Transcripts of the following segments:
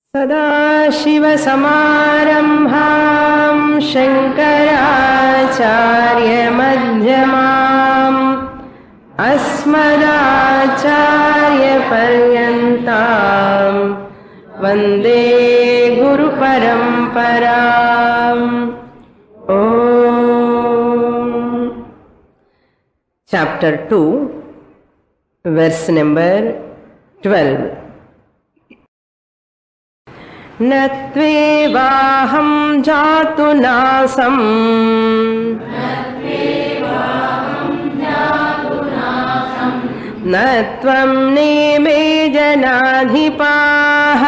सदाशिवसमारम्भां शङ्कराचार्यमध्यमाम् अस्मदाचार्यपर्यन्तां वन्दे गुरुपरम्पराम्। Chapter 2, verse number 12. न त्वेवाहं जातु नासम् न त्वं नेमे जनाधिपाः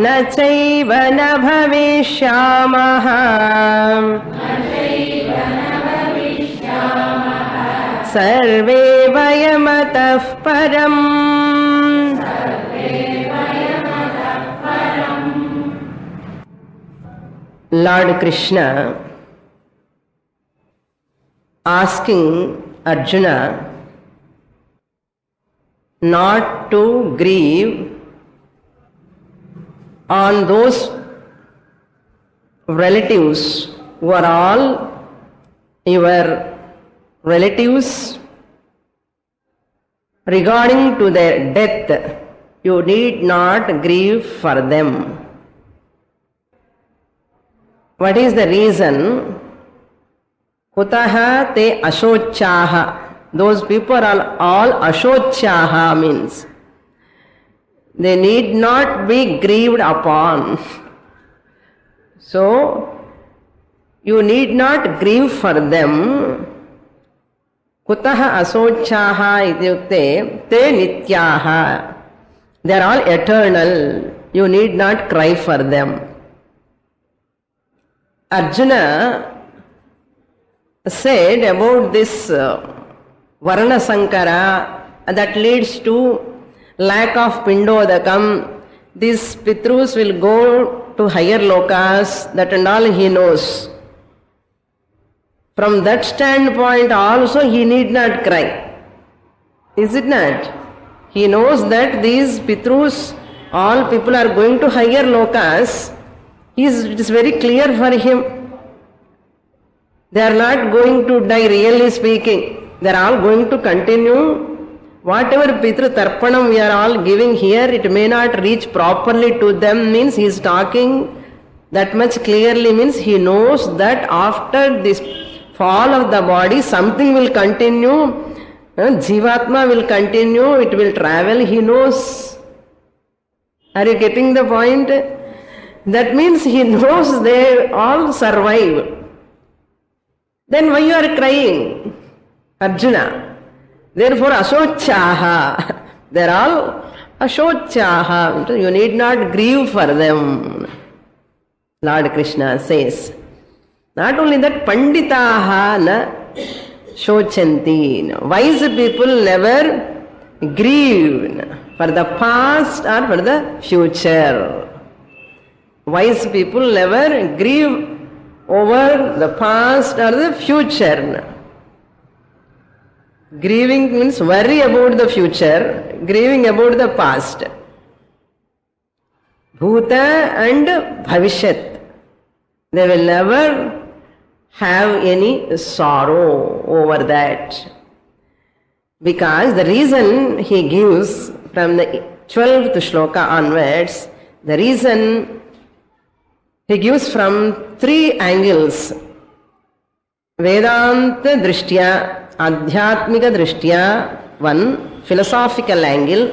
न चैव न भविष्यामः सर्वे वयमतः परम्। Lord Krishna asking Arjuna not to grieve on those relatives who are all your relatives. Regarding to their death, you need not grieve for them. What is the reason? Kutaha te ashochaha. Those people are all ashochaha, means they need not be grieved upon. So you need not grieve for them. Kutaha ashochaha ityukte te nityaha. They are all eternal. You need not cry for them. Arjuna said about this Varna Sankara that leads to lack of Pindodakam. These Pitrus will go to higher lokas, that and all he knows. From that standpoint also he need not cry. Is it not? He knows that these Pitrus, all people are going to higher lokas. It is very clear for him. They are not going to die, really speaking. They are all going to continue. Whatever Pitru Tarpanam we are all giving here, it may not reach properly to them, means he is talking that much clearly, means he knows that after this fall of the body, something will continue. Jivatma will continue, it will travel, he knows. Are you getting the point? That means he knows they all survive. Then why you are crying, Arjuna? Therefore, ashochaha. They are all ashochaha. You need not grieve for them. Lord Krishna says. Not only that, panditaha na shochanti. Wise people never grieve for the past or for the future. Wise people never grieve over the past or the future. Grieving means worry about the future, grieving about the past. Bhuta and Bhavishyat. They will never have any sorrow over that. Because the reason he gives from the 12th shloka onwards, the reason he gives from 3 angles. Vedanta drishtya, adhyatmika drishtya, 1 philosophical angle.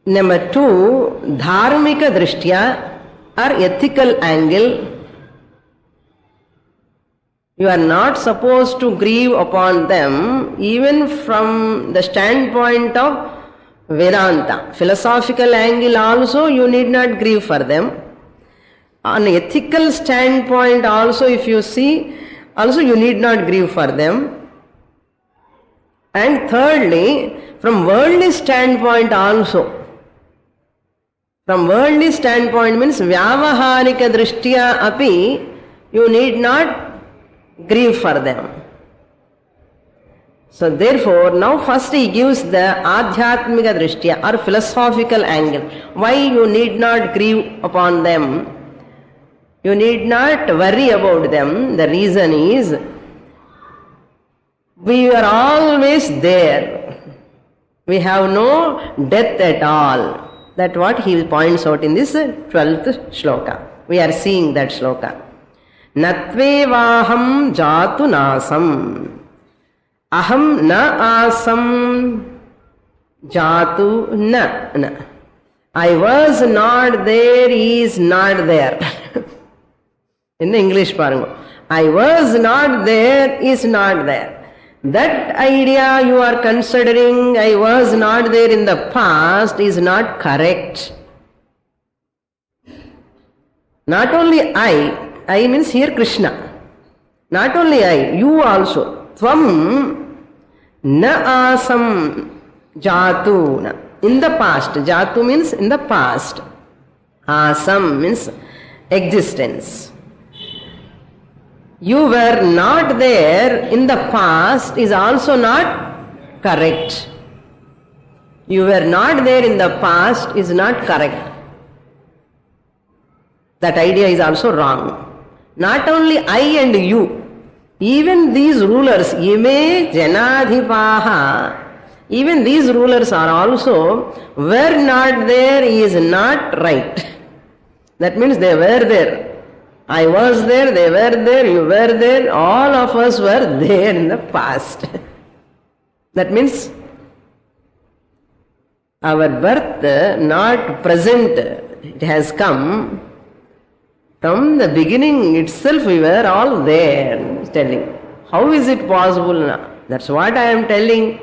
Number 2, dharmika drishtya or ethical angle. You are not supposed to grieve upon them even from the standpoint of Vedanta. Philosophical angle also you need not grieve for them. On ethical standpoint also, if you see, also you need not grieve for them. And thirdly, from worldly standpoint also. From worldly standpoint means vyavaharika drishtya api, you need not grieve for them. So therefore, now first he gives the adhyatmika drishtya or philosophical angle. Why you need not grieve upon them? You need not worry about them. The reason is, we are always there. We have no death at all. That's what he points out in this 12th shloka. We are seeing that shloka. Natvevaham jatu nasam. Aham na asam jatu na. I was not there, is not there. In English, parang. I was not there, is not there. That idea you are considering, I was not there in the past, is not correct. Not only I means here Krishna. Not only I, you also. Tvam na asam jatu. In the past. Jatu means in the past. Asam means existence. You were not there in the past is also not correct. You were not there in the past is not correct. That idea is also wrong. Not only I and you, even these rulers, ime janadhipaha, even these rulers are also were not there is not right. That means they were there. I was there, they were there, you were there, all of us were there in the past. That means our birth, not present, it has come. From the beginning itself we were all there, telling. How is it possible now? That's what I am telling.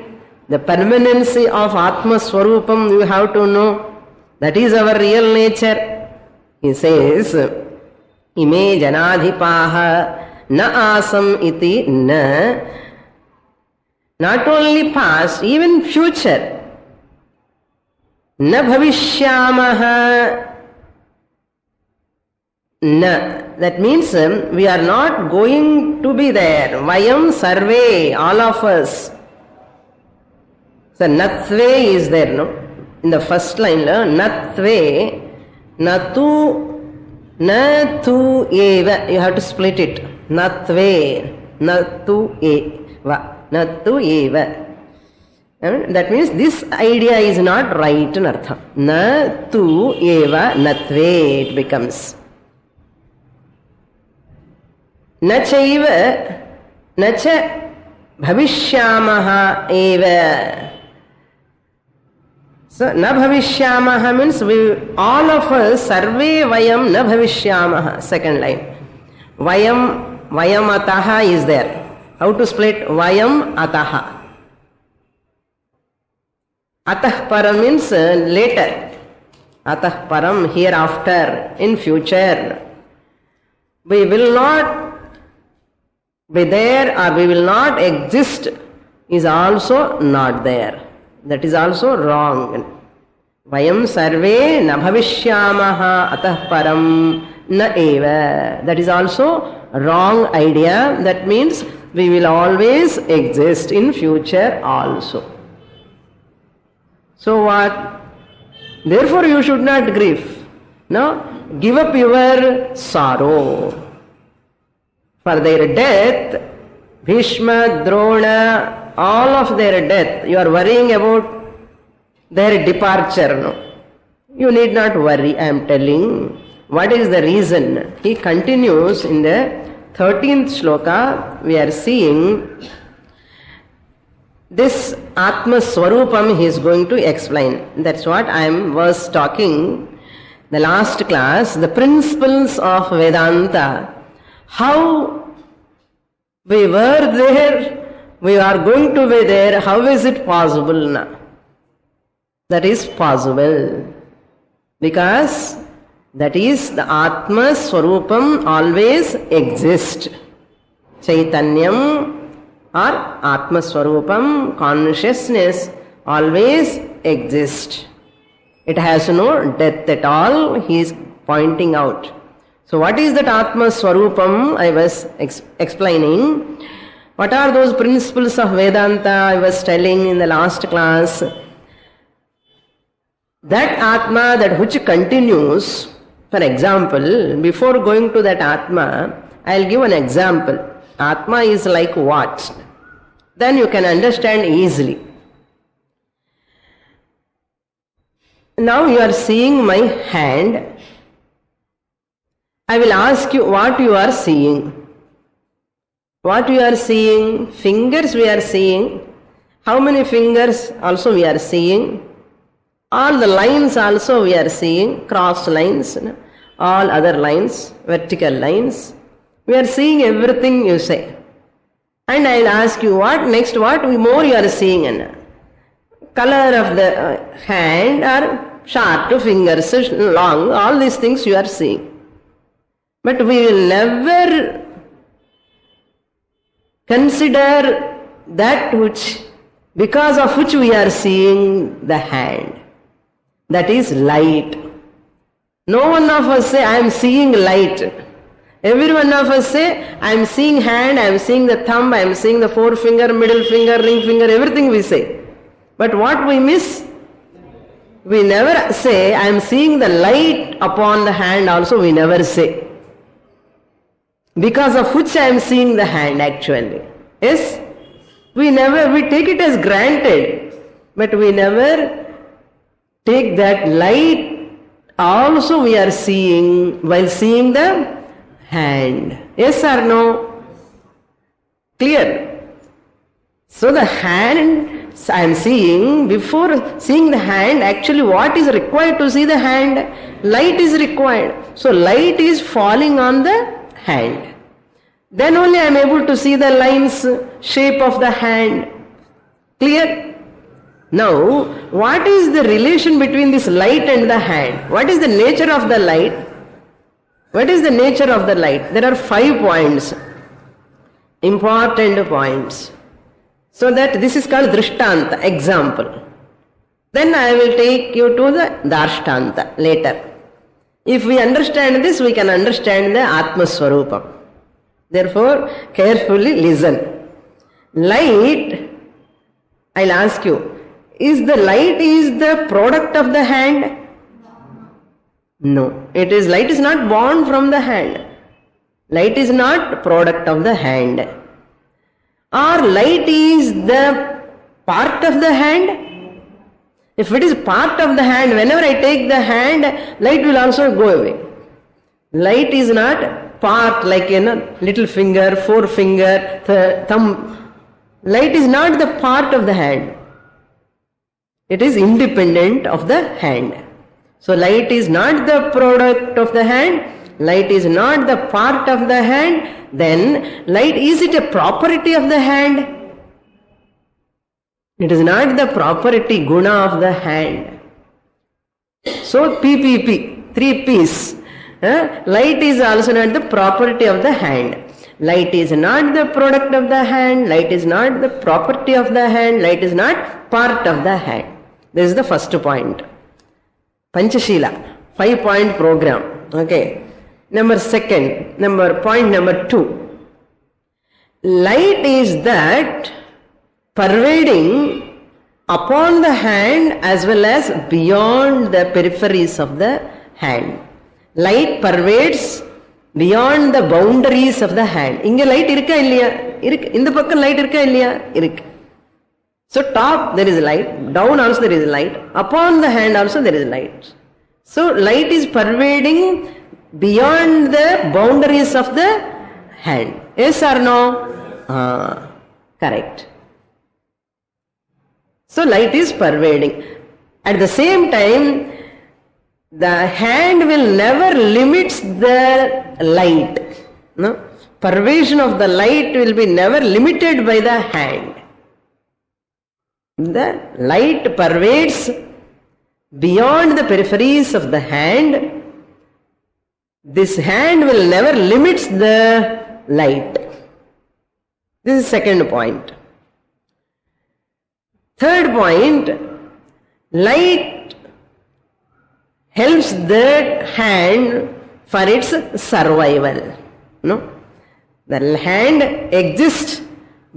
The permanency of Atma Swarupam you have to know. That is our real nature. He says, Ime janadhipaha na asam iti na. Not only past, even future. Na bhavishyamaha na. That means we are not going to be there. Vayam sarve, all of us. So natve is there, no? In the first line, natve, natu, natu eva. You have to split it. Natve, natu eva, natu eva. That means this idea is not right in artha. Natu eva, natve it becomes. Nachaiva, nacha bhavishyamaha eva. So, na bhavishyamaha means we, all of us, sarve vayam na bhavishyamaha. Second line. Vayam, vayam ataha is there. How to split? Vayam ataha. Atah param means later. Atah param, hereafter, in future. We will not be there or we will not exist is also not there. That is also wrong. Vayam sarve na bhavishyamaha atah param na eva. That is also wrong idea. That means we will always exist in future also. So what? Therefore you should not grieve. No? Give up your sorrow. For their death, Bhishma, Drona, all of their death, you are worrying about their departure. No? You need not worry, I am telling. What is the reason? He continues in the 13th shloka, we are seeing this Atma Swarupam he is going to explain. That's what I was talking the last class, the principles of Vedanta. How we were there, we are going to be there, how is it possible now? That is possible. Because that is the Atma Swarupam always exists. Chaitanyam or Atma Swarupam, consciousness always exists. It has no death at all, he is pointing out. So what is that Atma Swarupam I was explaining? What are those principles of Vedanta I was telling in the last class? That Atma, that which continues, for example, before going to that Atma, I'll give an example. Atma is like what? Then you can understand easily. Now you are seeing my hand. I will ask you what you are seeing. What you are seeing? Fingers we are seeing. How many fingers also we are seeing? All the lines also we are seeing. Cross lines, all other lines, vertical lines. We are seeing everything you say. And I will ask you what next, what more you are seeing. Color of the hand or short, fingers long, all these things you are seeing. But we will never consider that which, because of which we are seeing the hand. That is light. No one of us say, I am seeing light. Every one of us say, I am seeing hand, I am seeing the thumb, I am seeing the forefinger, middle finger, ring finger, everything we say. But what we miss? We never say, I am seeing the light upon the hand also, we never say. Because of which I am seeing the hand actually. Yes? We take it as granted, but we never take that light also we are seeing while seeing the hand. Yes or no? Clear? So the hand I am seeing, before seeing the hand, actually what is required to see the hand? Light is required. So light is falling on the hand. Then only I am able to see the lines, shape of the hand. Clear? Now, what is the relation between this light and the hand? What is the nature of the light? What is the nature of the light? There are 5 points, important points. So that this is called Drishtanta, example. Then I will take you to the Darshtanta later. If we understand this, we can understand the Atma Swarupam. Therefore, carefully listen. Light, I'll ask you, is the light the product of the hand? No. Light is not born from the hand. Light is not product of the hand. Or light is the part of the hand? If it is part of the hand, whenever I take the hand, light will also go away. Light is not part like little finger, forefinger, thumb. Light is not the part of the hand. It is independent of the hand. So light is not the product of the hand. Light is not the part of the hand. Then light, is it a property of the hand? It is not the property, guna of the hand. So PPP, 3 P's. Light is also not the property of the hand. Light is not the product of the hand. Light is not the property of the hand. Light is not part of the hand. This is the first point. Panchashila, 5-point program. Okay. Point number 2. Light is that pervading upon the hand as well as beyond the peripheries of the hand. Light pervades beyond the boundaries of the hand. Inga light irukka illaya? Irukku. Indha pakkam light irukka illaya? Irukku. So top there is light, down also there is light, upon the hand also there is light. So light is pervading beyond the boundaries of the hand. Yes or no? Correct. So light is pervading. At the same time, the hand will never limit the light. No? Pervasion of the light will be never limited by the hand. The light pervades beyond the peripheries of the hand. This hand will never limit the light. This is second point. Third point, light helps the hand for its survival. No? The hand exists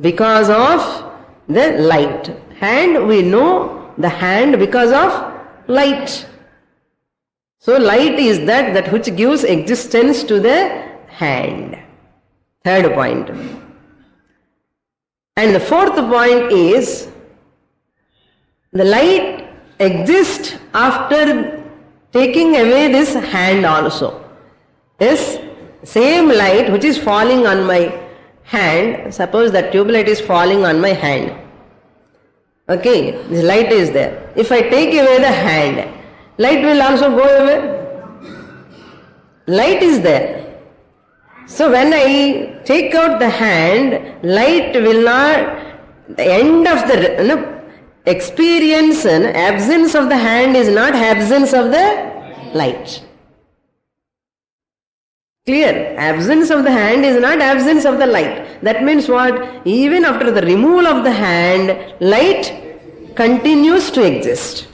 because of the light. Hand, we know the hand because of light. So light is that which gives existence to the hand. Third point. And the fourth point is, the light exists after taking away this hand also. This same light which is falling on my hand, suppose that tube light is falling on my hand. Okay, this light is there. If I take away the hand, light will also go away. Light is there. So when I take out the hand, light will not, the end of the experience and absence of the hand is not absence of the light. Clear? Absence of the hand is not absence of the light. That means what? Even after the removal of the hand, light continues to exist.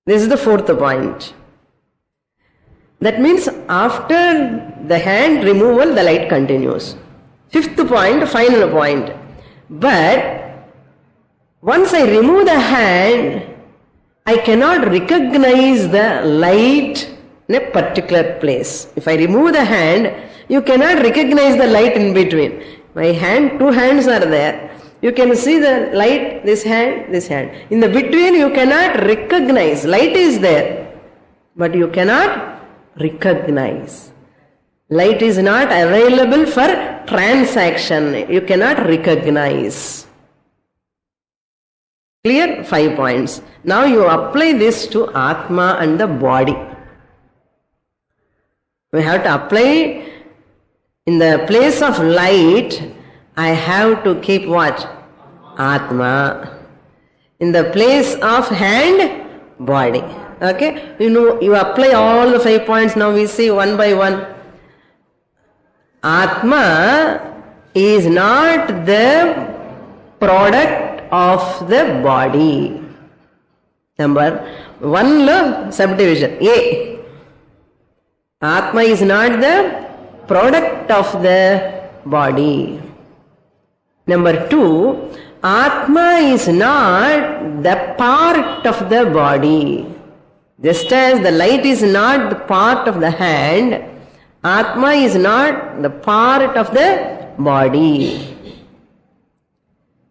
This is the fourth point. That means after the hand removal, the light continues. Fifth point, final point. But once I remove the hand, I cannot recognize the light in a particular place. If I remove the hand, you cannot recognize the light in between. My hand, two hands are there. You can see the light, this hand, this hand. In the between, you cannot recognize. Light is there, but you cannot recognize. Light is not available for transaction. You cannot recognize. Clear? 5 points. Now you apply this to Atma and the body. We have to apply in the place of light. I have to keep what? Atma. In the place of hand, body. Okay? You apply all the 5 points. Now we see one by one. Atma is not the product of the body. Number 1 subdivision. A. Atma is not the product of the body. Number 2, Atma is not the part of the body. Just as the light is not the part of the hand, Atma is not the part of the body.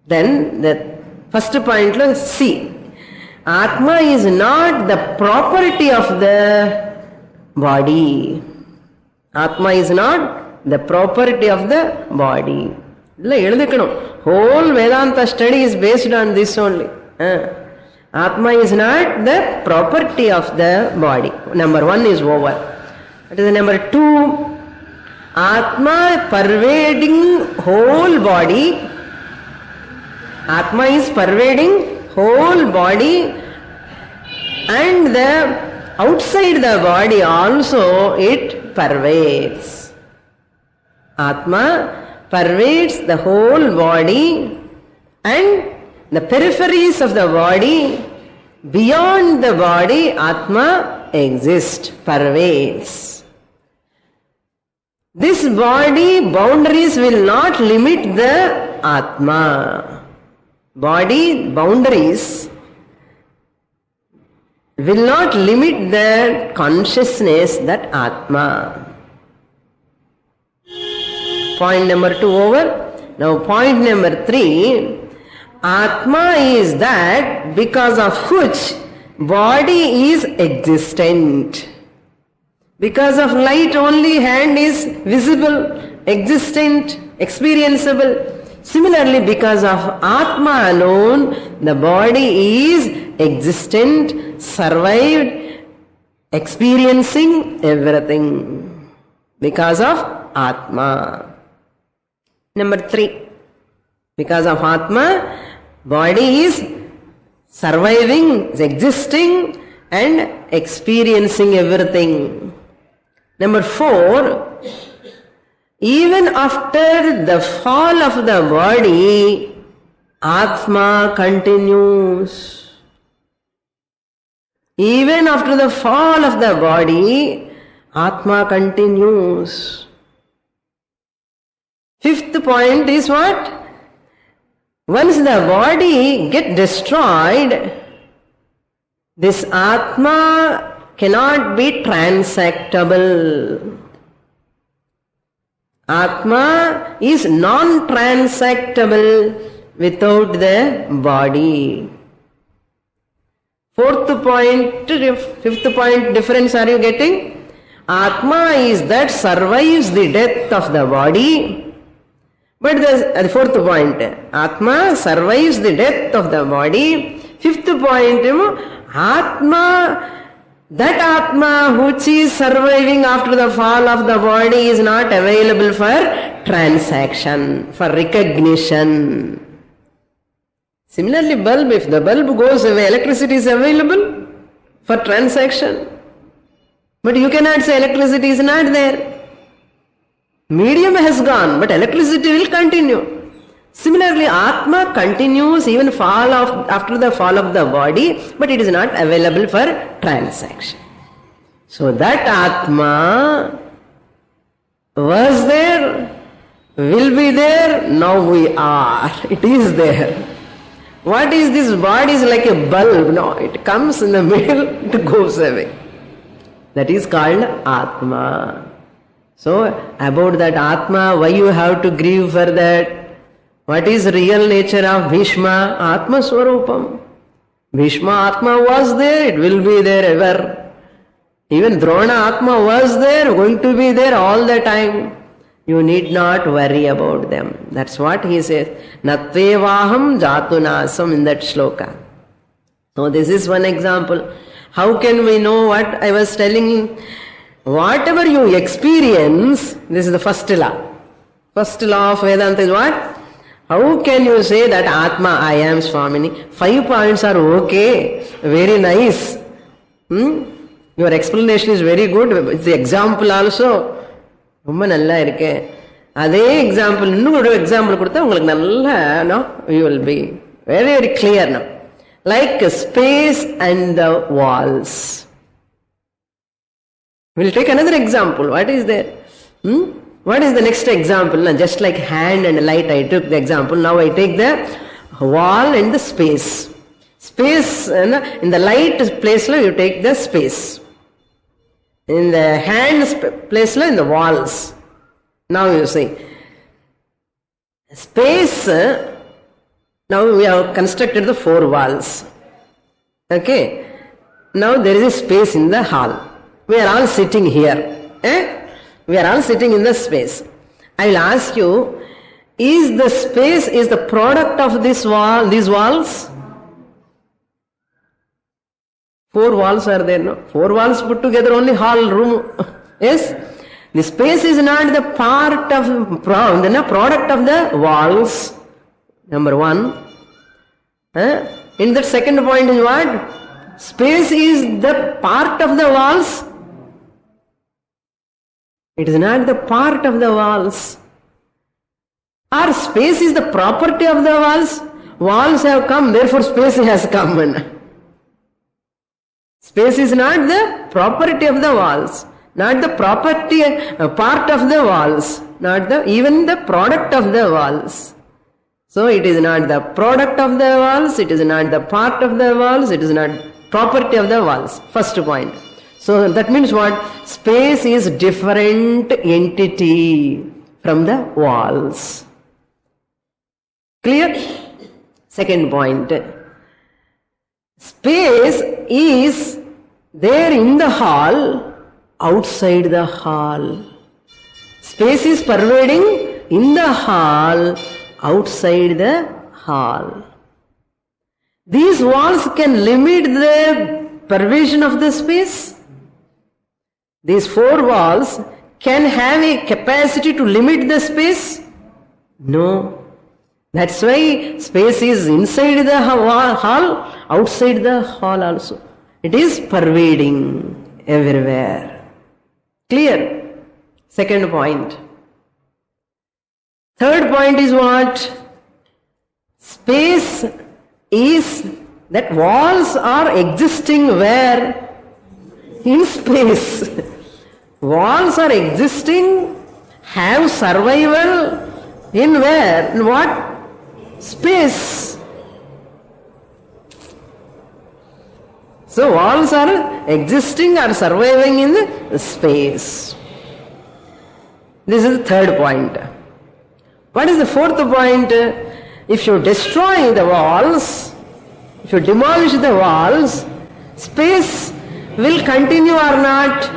Then the first point, C. Atma is not the property of the body. Atma is not the property of the body. Whole Vedanta study is based on this only. Atma is not the property of the body. Number 1 is over. That is number 2. Atma pervading whole body. Atma is pervading whole body, and the outside the body also it pervades. Atma pervades the whole body and the peripheries of the body. Beyond the body, Atma exists, pervades. This body boundaries will not limit the Atma. Body boundaries will not limit the consciousness, that Atma. Point number 2 over. Now point number 3. Atma is that because of which body is existent. Because of light only hand is visible, existent, experienceable. Similarly, because of Atma alone, the body is existent, survived, experiencing everything. Because of Atma. Number 3. Because of Atma, body is surviving, is existing and experiencing everything. Number 4. Even after the fall of the body, Atma continues. Even after the fall of the body, Atma continues. Fifth point is what? Once the body gets destroyed, this Atma cannot be transactable. Atma is non-transactable without the body. Fifth point difference are you getting? Atma is that survives the death of the body. But the fourth point, Atma survives the death of the body. Fifth point, Atma, that Atma which is surviving after the fall of the body is not available for transaction, for recognition. Similarly, bulb, if the bulb goes away, electricity is available for transaction. But you cannot say electricity is not there. Medium has gone, but electricity will continue. Similarly, Atma continues even after the fall of the body, but it is not available for transaction. So that Atma was there, will be there, now we are. It is there. What is this body? Is like a bulb. No, it comes in the middle, it goes away. That is called Atma. So, about that Atma, why you have to grieve for that? What is real nature of Bhishma? Atma Swarupam. Bhishma Atma was there, it will be there ever. Even Drona Atma was there, going to be there all the time. You need not worry about them. That's what he says. Natvevaham jatunasam in that shloka. So this is one example. How can we know what I was telling? Whatever you experience, this is the first law. First law of Vedanta is what? How can you say that Atma, I am Swamini? 5 points are okay, very nice. Your explanation is very good. It's the example also. ரொம்ப நல்லா இருக்கு. அதே example இன்னும் ஒரு example கொடுத்தா உங்களுக்கு நல்லா you will be very very clear now. Like space and the walls. We'll take another example. What is there? What is the next example? Just like hand and light, I took the example. Now I take the wall and the space. Space, in the light place, you take the space. In the hand place, in the walls. Now you see. Space, now we have constructed the 4 walls. Okay. Now there is a space in the hall. We are all sitting here. We are all sitting in the space. I will ask you, is the space is the product of this wall, these walls? 4 walls are there, no? 4 walls put together, only hall, room. Yes? The space is not the part of product of the walls. Number 1. In that second point is what? Space is the part of the walls. It is not the part of the walls. Or space is the property of the walls. Walls have come, therefore space has come. Space is not the property of the walls, not the property part of the walls, not even the product of the walls. So it is not the product of the walls, it is not the part of the walls, it is not property of the walls. First point. So that means what? Space is different entity from the walls. Clear? Second point. Space is there in the hall, outside the hall. Space is pervading in the hall, outside the hall. These walls can limit the pervasion of the space. These 4 walls can have a capacity to limit the space? No. That's why space is inside the hall, outside the hall also. It is pervading everywhere. Clear? Second point. Third point is what? Space is that walls are existing where? In space. Walls are existing, have survival In where? In what? Space. So walls are existing or surviving in the space. This is the third point. What is the fourth point? If you destroy the walls, if you demolish the walls, space will continue or not?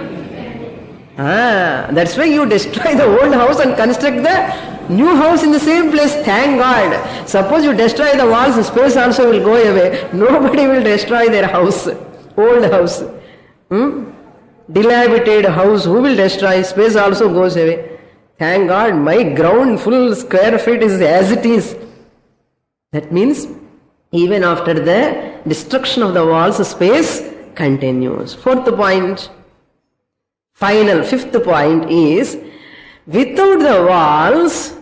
That's why you destroy the old house and construct the new house in the same place. Thank God. Suppose you destroy the walls, space also will go away. Nobody will destroy their house, old house. Dilapidated house, who will destroy? Space also goes away. Thank God, my ground full square feet is as it is. That means even after the destruction of the walls, space continues. Fourth point. Final, fifth point is, without the walls,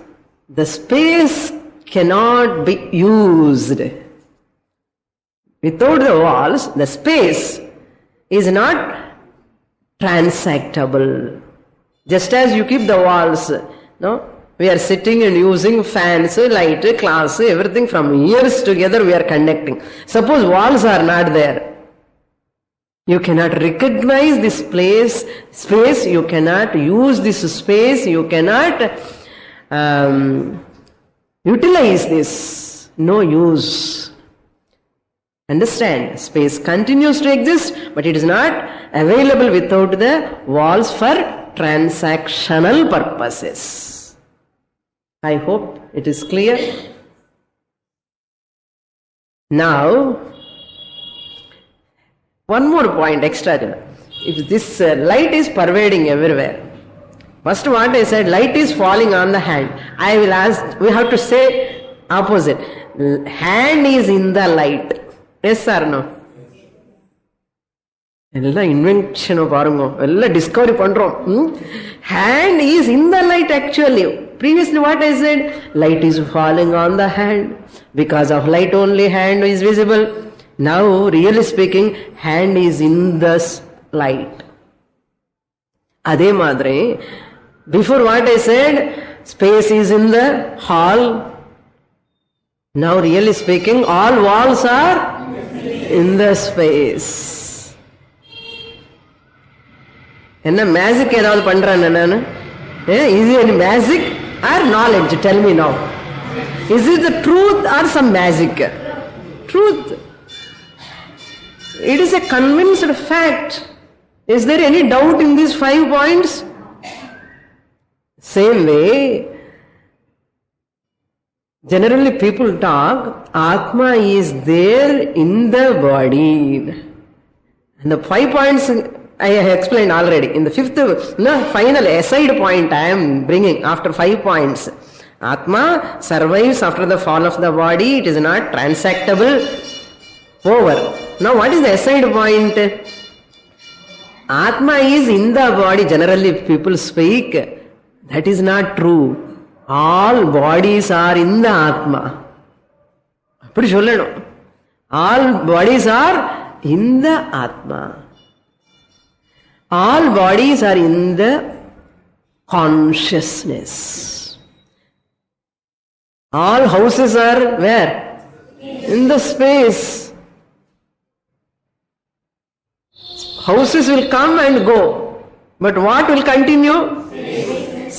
the space cannot be used. Without the walls, the space is not transactable. Just as you keep the walls, no? We are sitting and using fans, light, class, everything from years together we are conducting. Suppose walls are not there. You cannot recognize this space, you cannot use this space, you cannot utilize this. No use. Understand? Space continues to exist, but it is not available without the walls for transactional purposes. I hope it is clear. Now, one more point extra. If this light is pervading everywhere, first what I said, light is falling on the hand. I will ask, we have to say opposite. Hand is in the light. Yes or no? Ella invention பாருங்க ella discovery பண்றோம். Hand is in the light actually. Previously what I said, light is falling on the hand. Because of light only hand is visible. Now really speaking, hand is in the light. அதே மாதிரி before what I said, space is in the hall. Now really speaking, all walls are in the space. என்ன magic ஏதாவது பண்றேன் நான்? Is it magic or knowledge? Tell me now. Is it the truth or some magic? Truth. It is a convinced fact. Is there any doubt in these 5 points? Same way, generally people talk, Atma is there in the body. And the 5 points I have explained already. In the fifth, final aside point I am bringing after 5 points. Atma survives after the fall of the body. It is not transactable. Over. Now what is the aside point? Atma is in the body. Generally people speak. That is not true. All bodies are in the Atma. அப்படி சொல்லணும். All bodies are in the Atma. All bodies are in the consciousness. All houses are where? In the space. Houses will come and go. But what will continue?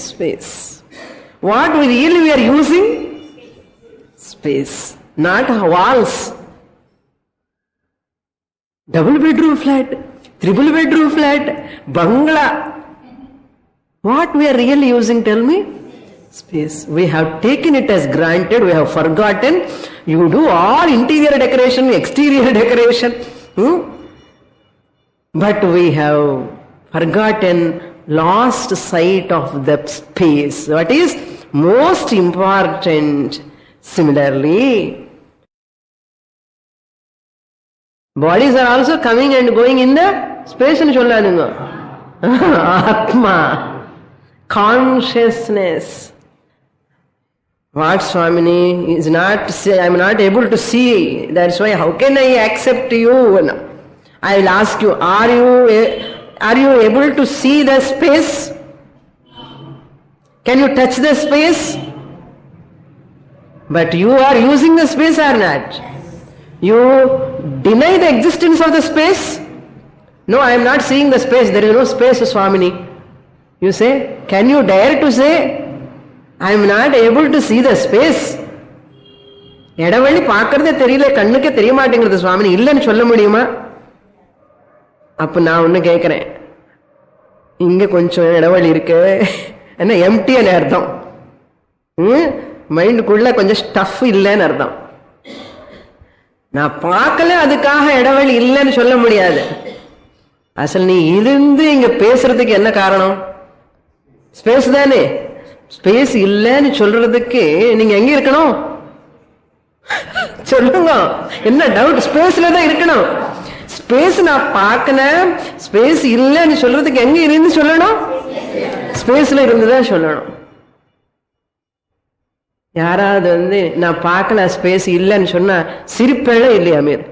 Space. What we really are using? Space. Not walls. Double bedroom flat. Triple bedroom flat. Bangla. What we are really using, tell me? Space. We have taken it as granted. We have forgotten. You do all interior decoration, exterior decoration. But we have forgotten, lost sight of the space. What is most important? Similarly, bodies are also coming and going in the space. Atma, consciousness. What Swamini is not, I am not able to see. That's why how can I accept you? I will ask you, are you able to see the space? Can you touch the space? But you are using the space or not? You deny the existence of the space? No, I am not seeing the space. There is no space, Swamini. You say, can you dare to say, I am not able to see the space? இடவெளி பார்க்கறதே தெரியல, கண்ணுக்கே தெரிய மாட்டேங்கிறது சுவாமி, இல்லைன்னு சொல்ல முடியுமா? அப்ப நான் ஒண்ணு கேட்கிறேன், இங்க கொஞ்சம் இடவெளி இருக்கு, என்ன எம்டின்னு அர்த்தம், மைண்டுக்குள்ள கொஞ்சம் ஸ்டஃப் இல்லைன்னு அர்த்தம். நான் பார்க்கல, அதுக்காக இடவெளி இல்லைன்னு சொல்ல முடியாது. அசல் நீ இருந்து இங்க பேசுறதுக்கு என்ன காரணம்? ஸ்பேஸ் தானே. ஸ்பேஸ் இல்லைன்னு சொல்றதுக்கு நீங்க எங்க இருக்கணும் சொல்லுங்க, என்ன டவுட்? ஸ்பேஸ்ல தான் இருக்கணும். ஸ்பேஸ் நான் பார்க்கல, ஸ்பேஸ் இல்லைன்னு சொல்றதுக்கு எங்க இருந்து சொல்லணும்? ஸ்பேஸ்ல இருந்துதான் சொல்லணும். யாராவது நான் பார்க்கல, ஸ்பேஸ் இல்லைன்னு சொன்னா சிரிப்பேள இல்லையா Mir?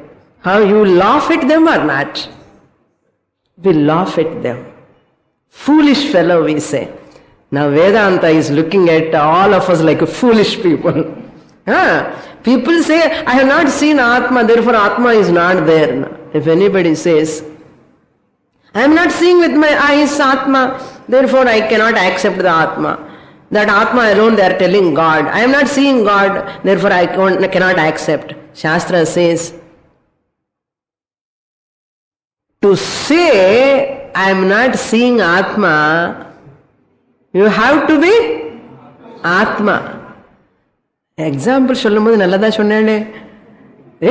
How you laugh at them or not? We laugh at them. Foolish fellow, we say. Now Vedanta is looking at all of us like foolish people. People say, I have not seen Atma, therefore Atma is not there. If anybody says, I am not seeing with my eyes Atma, therefore I cannot accept the Atma. That Atma alone they are telling God. I am not seeing God, therefore I cannot accept. Shastra says, to say I am not seeing Atma, you have to be Atma. Example சொல்லும்போது நல்லதா சொன்னேனே.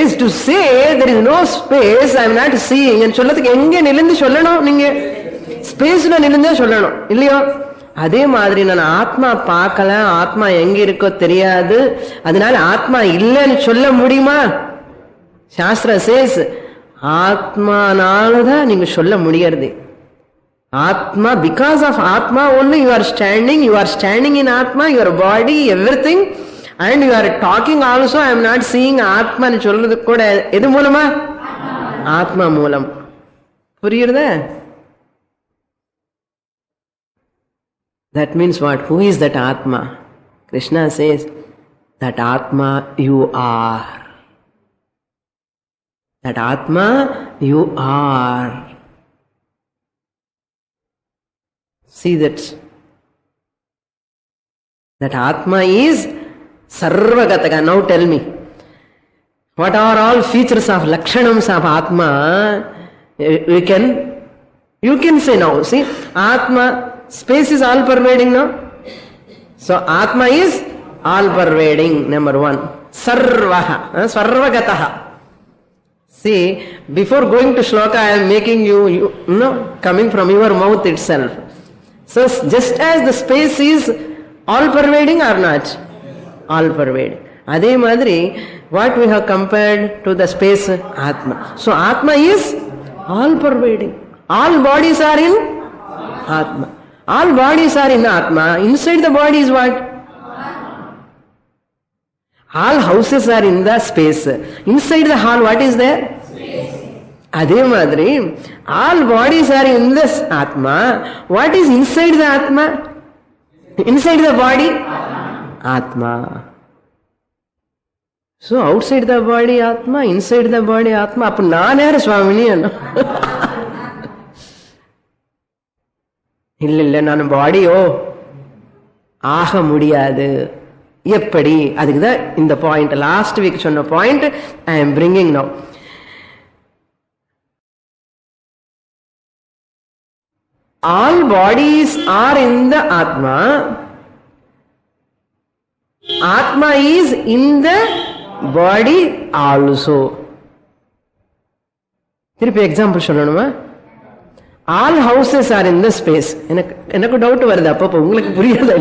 Is to say there is no space, I am not seeing and சொல்லதுக்கு எங்க நிலந்து சொல்லணும்? நீங்க ஸ்பேஸ்ல நிலந்தே சொல்லணும் இல்லையோ? அதே மாதிரி நான் ஆத்மா பார்க்கல, ஆத்மா எங்க இருக்கோ தெரியாது, அதனால ஆத்மா இல்லைன்னு சொல்ல முடியுமா? சாஸ்திர சேஸ் ஆத்மானாலதான் நீங்க சொல்ல முடியறது. Atma, because of Atma only you are standing in Atma, your body, everything, and you are talking also. I am not seeing Atma ன்னு சொல்றது கூட எது மூலமா? ஆத்மா மூலம். புரியுறதா? That means what? Who is that Atma? Krishna says, that Atma you are. That Atma you are. See that Atma is Sarvagataka. Now tell me, what are all features of Lakshanams of Atma? You can say now. See, Atma, space is all pervading now. So Atma is all pervading, number one. Sarvaha, Sarvagataha. See, before going to shloka, I am making you coming from your mouth itself. So just as the space is all pervading or not? All pervading. Adhe madri, what we have compared to the space? Atma. So Atma is all pervading. All bodies are in Atma. All bodies are in Atma. Inside the body is what? All houses are in the space. Inside the hall, what is there? Space. Adhe madri, all bodies are in this Atma. What is inside the Atma? Inside the body? Atma. So outside the body Atma, inside the body Atma. Appo naan yaar Swamini anna? இல்ல நான் பாடியோ ஆக முடியாது. எப்படி? அதுக்குதான் இந்த point, last week சொன்ன point I am bringing now. All bodies are in the Atma. Atma is in the body also. திருப்பி example சொல்லணுமா? All houses are in the space. எனக்கு டவுட் வருது அப்பப்போ, உங்களுக்கு புரியுது?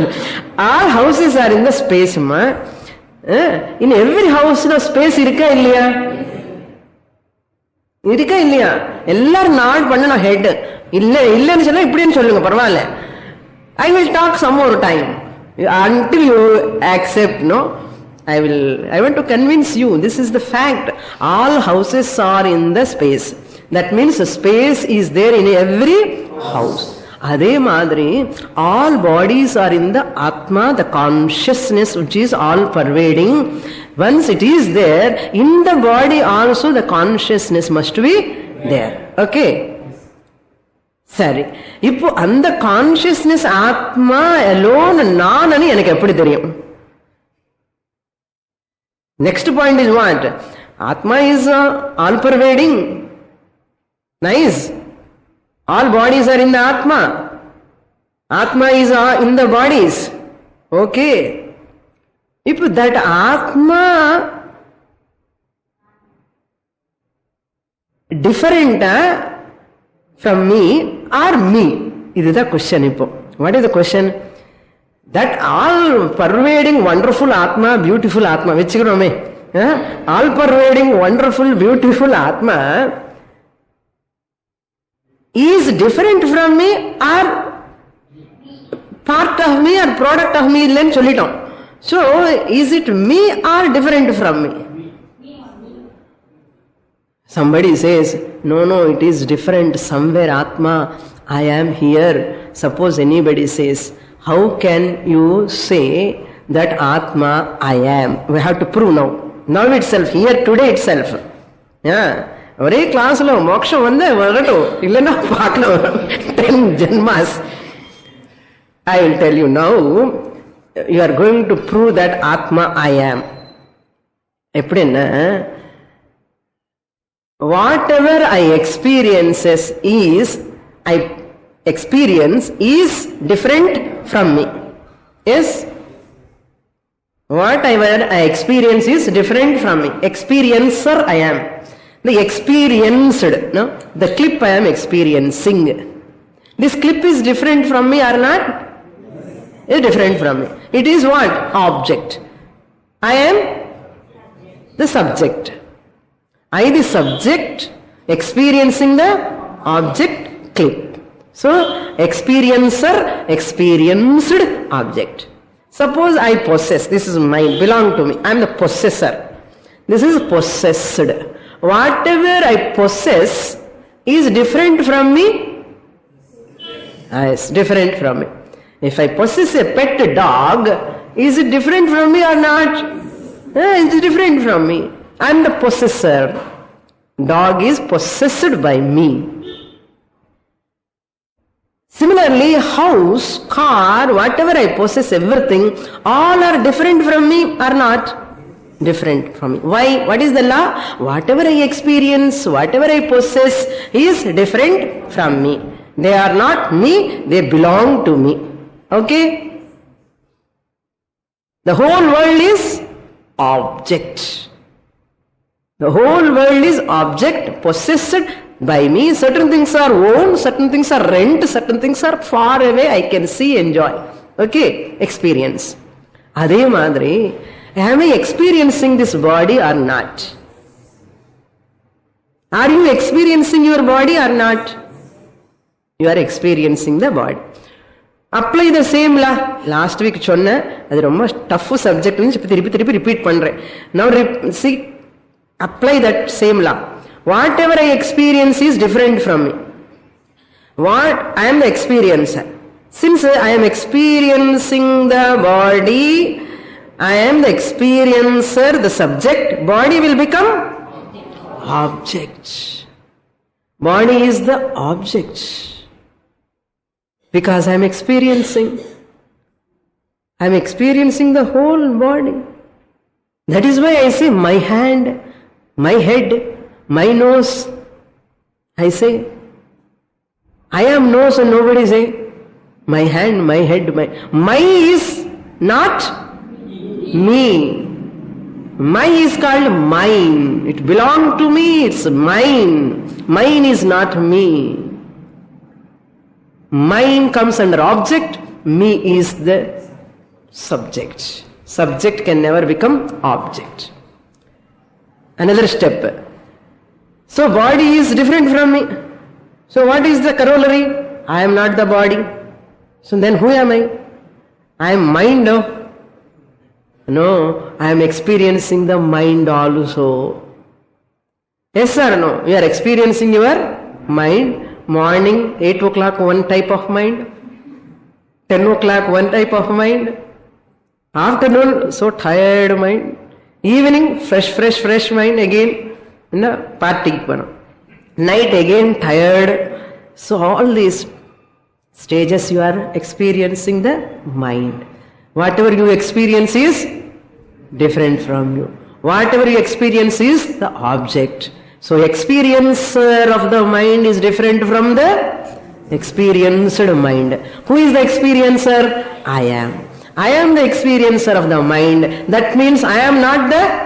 All houses are in the space. In every house space இருக்கா இல்லையா? இருக்கா இல்லையா? எல்லாரும் நாட் பண்ணணும் ஹெட். இல்லன்னு சொன்னா இப்படின்னு சொல்லுங்க, பரவாயில்ல. I will talk some more time until you accept. No, I want to convince you. This is the fact. All houses are in the space. That means space is there in every house. அதே மாதிரி all bodies are in the Atma, the consciousness which is all pervading. Once it is there, in the body also the consciousness must be there. Okay? சரி, இப்போ அந்த consciousness ஆத்மா alone நான் எனக்கு எப்படி தெரியும்? Next point is what? Atma is all pervading. Nice. All bodies are in the Atma. Atma is in the bodies. Okay. If that Atma different from me or me? This is the question. What is the question? That all pervading wonderful Atma, beautiful Atma, which all pervading wonderful beautiful Atma is different from me or part of me or product of me illen sollitom. So is it me or different from me? Somebody says, no, it is different somewhere. Atma, I am here. Suppose anybody says, how can you say that Atma I am? We have to prove now itself, here today itself. ஒரே கிளாஸ்ல மோட்சம் வந்து வரட்டும், இல்லைன்னா பார்க்கலாம் 10 ஜென்மாஸ். I will tell you now, you are going to prove that Atma I am. எப்படின்னா, whatever I experience is different from me. Yes? Whatever I experience is different from me. Experiencer I am. The experienced, the clip I am experiencing. This clip is different from me or not? It's different from me. It is what? Object. I am the subject. I the subject experiencing the object clip. So, experiencer, experienced object. Suppose I possess, this is mine, belong to me. I am the possessor. This is possessed. Whatever I possess is different from me. Yes, different from me. If I possess a pet dog, is it different from me or not? It's different from me. I am the possessor. Dog is possessed by me. Similarly, house, car, whatever I possess, everything, all are different from me or not? Different from me. Why? What is the law? Whatever I experience, whatever I possess is different from me. They are not me, they belong to me. Okay? The whole world is object. The whole world is object possessed by me. Certain things are owned, certain things are rent, certain things are far away, I can see, enjoy. Okay? Experience. Adhe madri, am I experiencing this body or not? Are you experiencing your body or not? You are experiencing the body. Apply the same law. Last week சொன்ன அது ரொம்ப tough subject திருப்பி repeat பண்றேன். Now see, apply that same law. Whatever I experience is different from me. What? I am the experiencer. Since I am experiencing the body, I am the experiencer, the subject, body will become object. Body is the object. Because I am experiencing. I am experiencing the whole body. That is why I say my hand, my head, my nose. I say, I am nose and nobody say, my hand, my head, my is not me. My is called mine. It belongs to me, it's mine. Mine is not me. Mine comes under object, me is the subject. Subject can never become object. Another step. So body is different from me. So what is the corollary? I am not the body. So then who am I? I am mind now. No, I am experiencing the mind also. Yes or no? You are experiencing your mind. Morning, 8 o'clock, one type of mind. 10 o'clock, one type of mind. Afternoon, so tired mind. Evening, fresh mind again. Party. Night again, tired. So all these stages you are experiencing the mind. Whatever you experience is different from you. Whatever you experience is the object. So experiencer of the mind is different from the experienced mind. Who is the experiencer? I am. I am the experiencer of the mind. That means I am not the...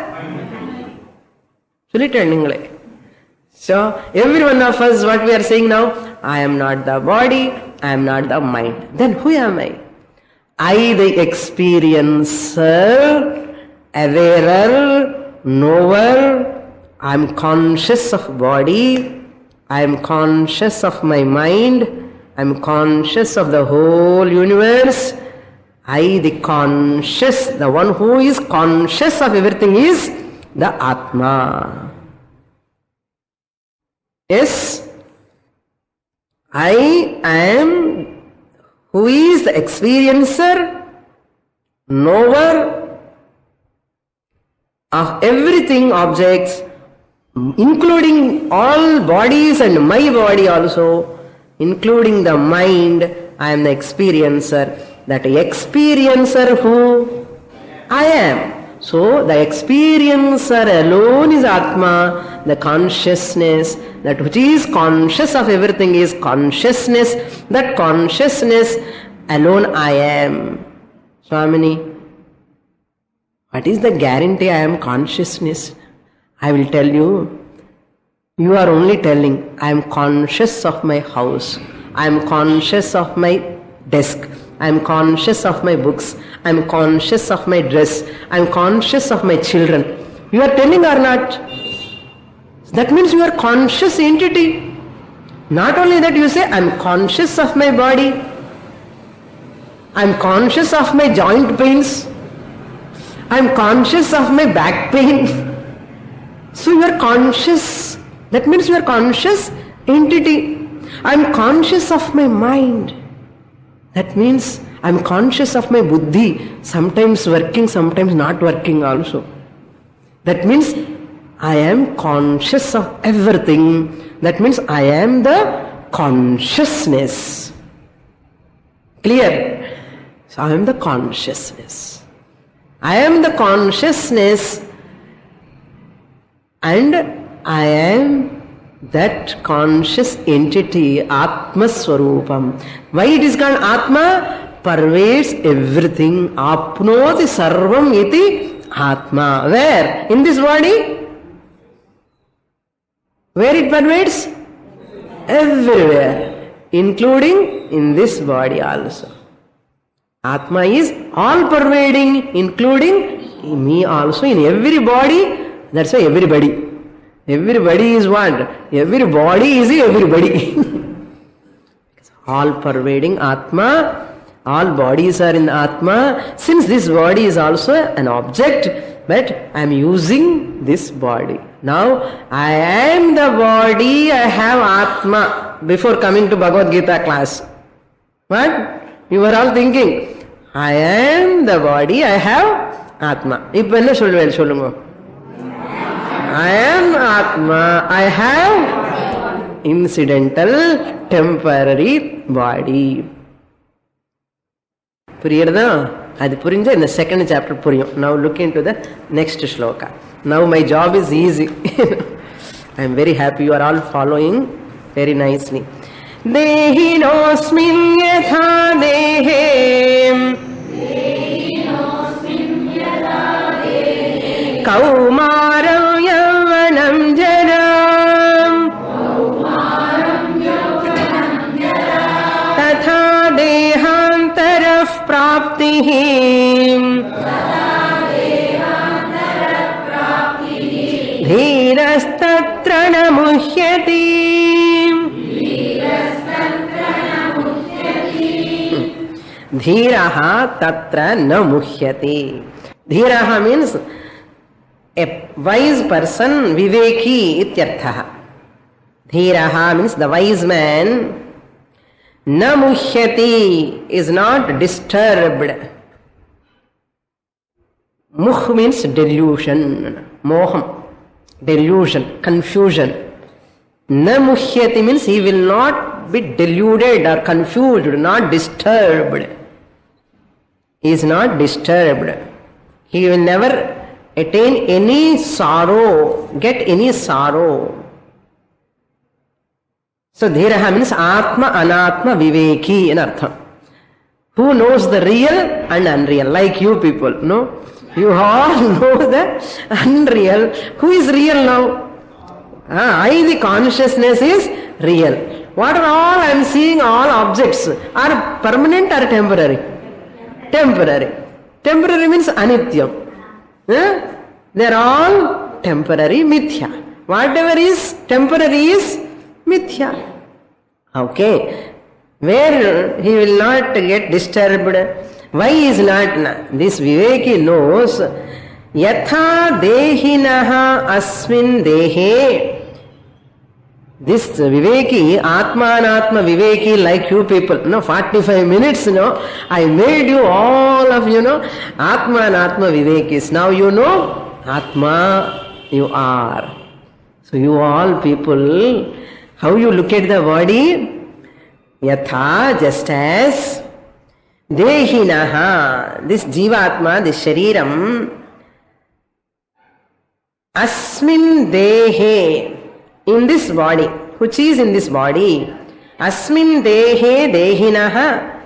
So every one of us, what we are saying now, I am not the body, I am not the mind. Then who am I? I the experiencer, awarer, knower. I am conscious of body, I am conscious of my mind, I am conscious of the whole universe. I the conscious, the one who is conscious of everything is the Atma. Yes, I am who is the experiencer, knower of everything, objects, including all bodies and my body also, including the mind. I am the experiencer. That experiencer who? I am. So the experiencer alone is Atma, the consciousness, that which is conscious of everything is consciousness. That consciousness alone I am. Swamini, what is the guarantee I am consciousness? I will tell you. You are only telling, I am conscious of my house. I am conscious of my desk. I am conscious of my books. I am conscious of my dress. I am conscious of my children. You are telling or not? That means you are conscious entity. Not only that, you say, I am conscious of my body. I am conscious of my joint pains. I am conscious of my back pain. So you are conscious. That means you are conscious entity. I am conscious of my mind. That means I am conscious of my buddhi. Sometimes working, sometimes not working also. That means I am conscious of everything. That means I am the consciousness. Clear? So I am the consciousness. I am the consciousness, and I am that conscious entity, Atma Swarupam. Why it is called Atma? Pervades everything. Apnoti sarvam iti Atma. Where? In this body? Where it pervades? Everywhere. Including in this body also. Atma is all pervading, including me also, in every body. That's why everybody. Everybody is what? Every body is everybody. All pervading Atma. All bodies are in Atma. Since this body is also an object, but I am using this body. Now, I am the body, I have Atma. Before coming to Bhagavad Gita class. What? You were all thinking, I am the body, I have Atma. I am Atma, I have incidental, temporary body. Puriyada? Adi purinja in the second chapter puriyum. Now look into the next shloka. Now my job is easy. I am very happy you are all following very nicely. Dehinosmin yatha dehem Kaumaram yavanam jaram Tatha dehantaraf praptihim Dhirastatra na muhyati. Dhiraha tatra na muhyati. Dhiraha means a wise person, viveki ityarthaha. Dhiraha means the wise man. Na muhyati is not disturbed. Muh means delusion. Moham, delusion, confusion. Na muhyati means he will not be deluded or confused, not disturbed. He is not disturbed. He will never attain any sorrow, get any sorrow. So dhiraha means atma anatma viveki in artham. Who knows the real and unreal, like you people, no? You all know the unreal. Who is real now? I, the consciousness, is real. What are all I am seeing, all objects are permanent or temporary? Temporary. Temporary means anityam. They are all temporary, mithya. Whatever is temporary is mithya. Okay. Where he will not get disturbed. Why is not? This Viveki knows yatha dehinaha asmin dehe. This Viveki, Atmanatma Viveki, like you people, 45 minutes, I made you all of Atmanatma Vivekis. Now you know Atma you are. So you all people, how you look at the body? Yatha, just as Dehinaha, this Jivatma, this Shariram, Asmin Dehe, in this body, which is in this body, Asmin Dehe Dehinaha,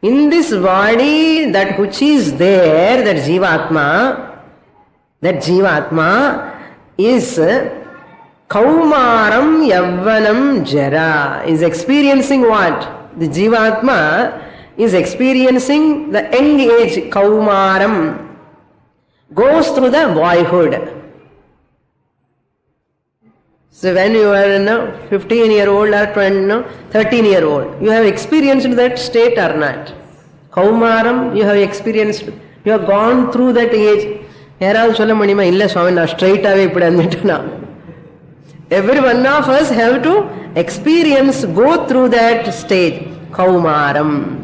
in this body, that which is there, that Jivatma is Kaumaram Yavvanam Jara, is experiencing what? The Jivatma is experiencing the young age, Kaumaram, goes through the boyhood. So when you are 15-year-old or 13-year-old, you have experienced that state or not? Kaumaram, you have experienced, you have gone through that age. Straight away. Every one of us have to experience, go through that stage, Kaumaram.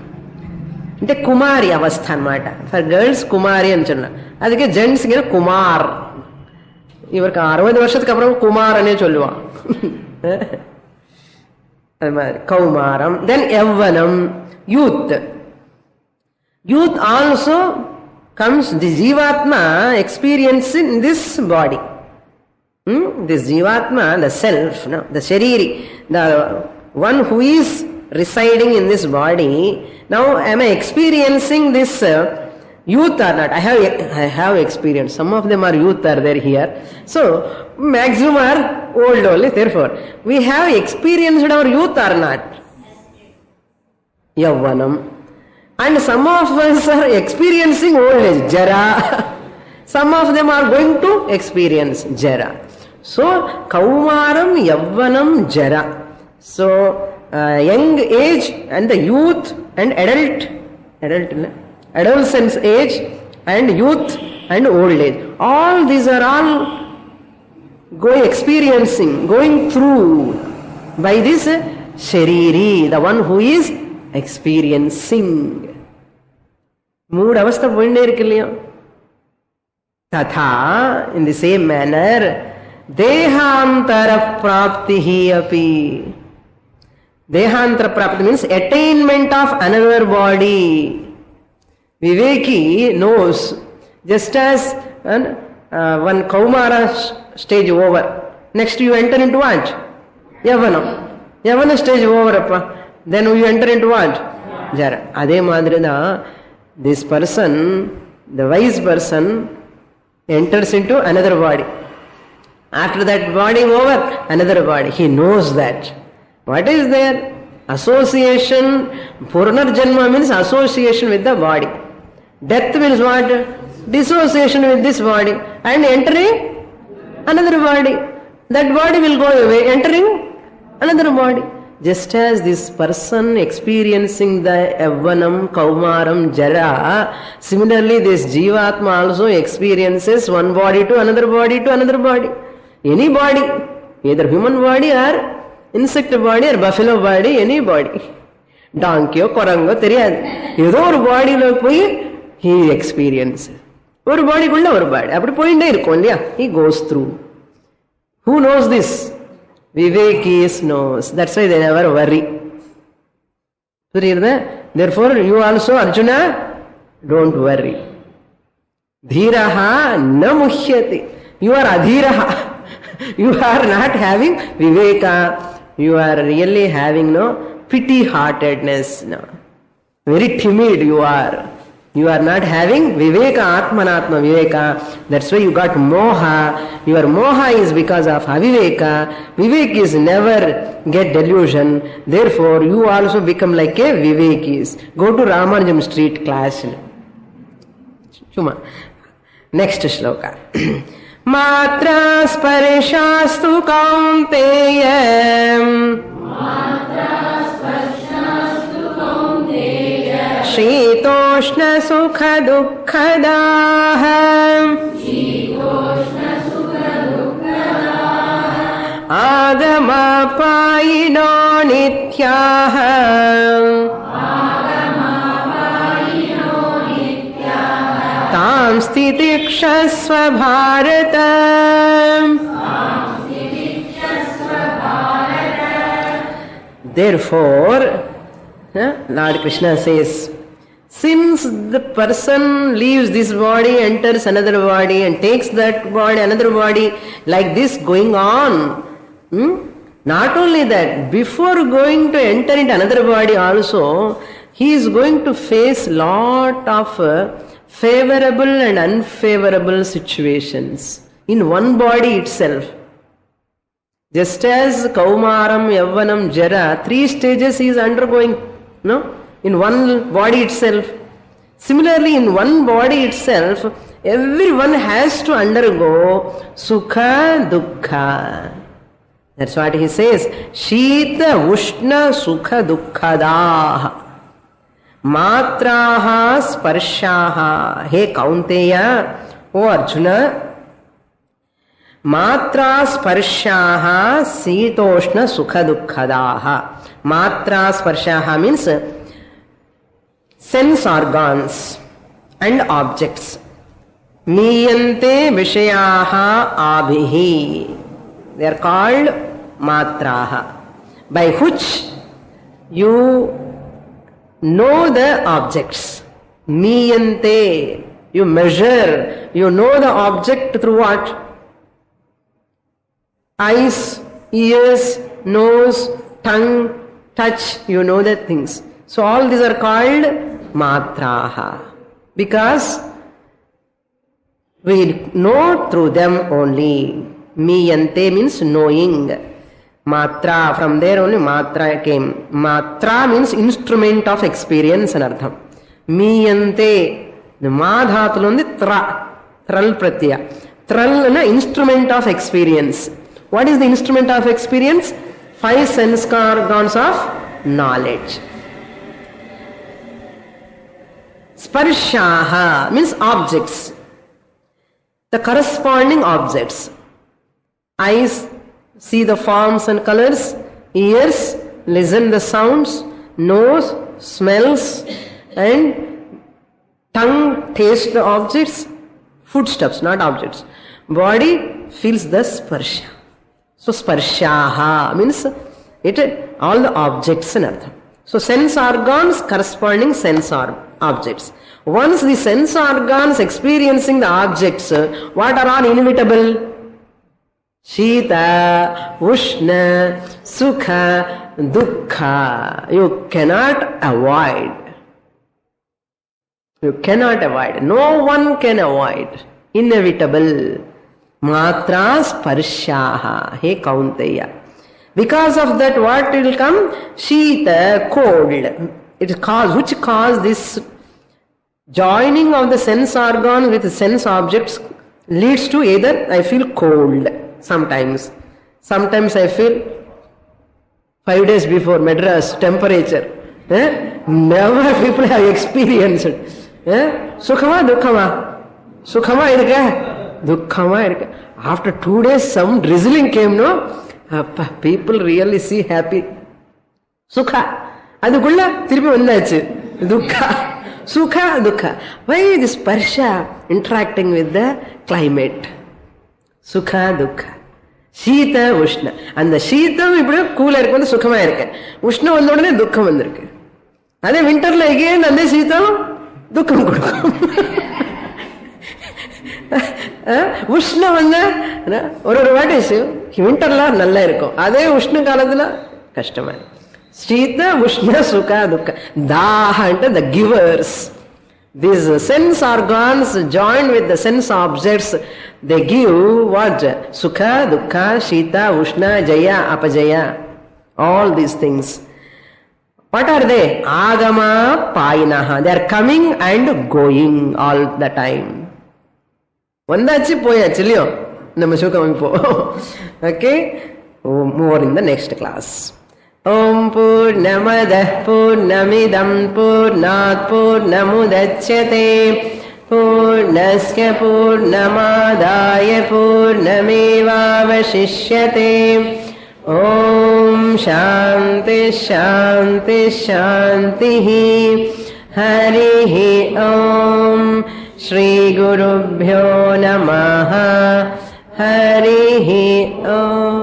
అంటే కుమారి అవస్థ అనమాట. For girls కుమారి అని சொன்னா, அதுக்கு ஜென்ட்ஸ்க்கு குமார். இவருக்கு 60 வருஷத்துக்கு அப்புறம் குமார் அனே சொல்லுவான். அது மாதிரி கௌமாரம். தென் யவ்வனம், youth. Youth also comes, the Jivatma experience in this body. This Jivatma, the self, the Shariri, the one who is residing in this body. Now am I experiencing this youth or not? I have experience. Some of them are youth are there here. So maximum are old only. Therefore we have experienced our youth or not? Yavvanam. And some of us are experiencing old age, Jara. Some of them are going to experience Jara. So Kaumaram, Yavvanam, Jara. So young age and the youth and adolescence age and youth and old age. All these are all going through by this Shariri, the one who is experiencing. Mood avastha poinde irukilliya. Tatha, in the same manner, Dehantara praptihi api. Dehantara prapti means attainment of another body. Viveki knows, just as one Kaumara stage over, next you enter into what? Yavana stage over, appa. Then you enter into what? Jara. Ade madrida, this person, the wise person, enters into another body. After that body over, another body. He knows that. What is there? Association. Purnarjanma means association with the body. Death means what? Dissociation with this body. And entering another body. That body will go away, entering another body. Just as this person experiencing the Yavvanam, Kaumaram, Jara, similarly this Jivatma also experiences one body to another body to another body. Any body, either human body or insect body ஒரு buffalo பாடி, any பாடி, டாங்கியோ குரங்கோ தெரியாது, ஏதோ ஒரு பாடியில போய் he experience, ஒரு பாடிக்குள்ள ஒரு பாடி அப்படி போயிட்டே இருக்கும் இல்லையா. he goes through. who knows this? Vivekis knows. That's why they never worry. புரியுதா? Therefore you also Arjuna, don't worry. Dhiraha na muhyati. You are adhiraha. You are not having viveka. You are really having no pity heartedness. No. Very timid you are. You are not having viveka, atmanatma viveka. That's why you got moha. Your moha is because of aviveka. Vivek is never get delusion. Therefore you also become like a vivekis. Go to Ramanujam Street class. Chuma. Next shloka. Matra sparshastu kaunteya. शीतोष्ण सुख दुःखदाः आगमापायिनो नित्याः तां स्थितिक्षस्व Bharat. Therefore, Lord Krishna says, since the person leaves this body, enters another body and takes that body, another body, like this going on, not only that, before going to enter into another body also, he is going to face lot of favorable and unfavorable situations in one body itself. Just as Kaumaram, Yavvanam, Jara, 3 stages he is undergoing, no? In one body itself. Similarly, in one body itself, everyone has to undergo Sukha, Dukkha. That's what he says. Shita, Ushna, Sukha, Dukkhadah. Matraha, Sparshaha. Hey Kaunteya, O Arjuna, Matra Sparshaha, Sitoshna, Sukha, Dukkhadah. Matra Sparshaha means sense organs and objects. Miyante vishayaha abhihi. They are called matraha, by which you know the objects. Miyante, you measure, you know the object through what? Eyes, ears, nose, tongue, touch, you know the things. So all these are called matraha, because we know through them only. Miyante means knowing. Matra, from there only matra came. Matra means instrument of experience and artham. Miyante, the madhatulu undi tra, tral pratyaya. Tral na instrument of experience. What is the instrument of experience? 5 sense organs of knowledge. Sparshaha means objects, the corresponding objects. Eyes see the forms and colors, ears listen the sounds, nose smells, and tongue tastes the objects, footsteps, not objects. Body feels the sparsha. So sparshaha means it all the objects in artham. So sense organs corresponding sense objects. Once the sense organs experiencing the objects, what are all inevitable? Shita, Ushna, Sukha, Dukkha. You cannot avoid. You cannot avoid. No one can avoid. Inevitable. Matra sparshaha. Hey Kaunteya. Because of that, what will come? Shita, cold. It cause, which cause this joining of the sense organ with sense objects leads to either I feel cold sometimes. Sometimes I feel 5 days before Madras temperature. Never people have experienced. Sukhama, Dukhama. Sukhama irka, Dukhama irka. After 2 days some drizzling came, no? அப்பா people really see happy. சுகா அதுக்குள்ள திருப்பி வந்தாச்சு துக்கா. சுகா துக்கா. Why this ஸ்பர்ஷா interacting with the climate. சுகா துக்கா. சீத உஷ்ண. அந்த சீதம் இப்படி கூலா இருக்கு வந்து சுகமா இருக்கு. உஷ்ணம் வந்த உடனே துக்கம் வந்திருக்கு. அதே விண்டர்ல எகேன் அந்த சீதம் துக்கம் கொடுக்கும். உஷ்ணம் வந்து ஒரு வாட்டி விண்டர்ல நல்லா இருக்கும், அதே உஷ்ண காலத்துல கஷ்டமா இருக்கும். சீத உஷ்ண சுகா துக்க. தாஹ అంటే the givers. These sense organs joined with the sense objects, they give what? Sukha, dukkha, shita, ushna, jaya, apajaya. All these things. What are they? Agama payinaha. They are coming and going all the time. Vandachi poyachu இல்லையோ நம்ம சுகம் இப்போ. Okay, more in the next class. Om Purnamadah Purnamidam Purnat Purnamudachyate Purnasya Purnamadaya Purnamevavashishyate. Om Shanti Shanti Shantihi. Harihi Om. Shri Gurubhyo Namaha. Harihi Om.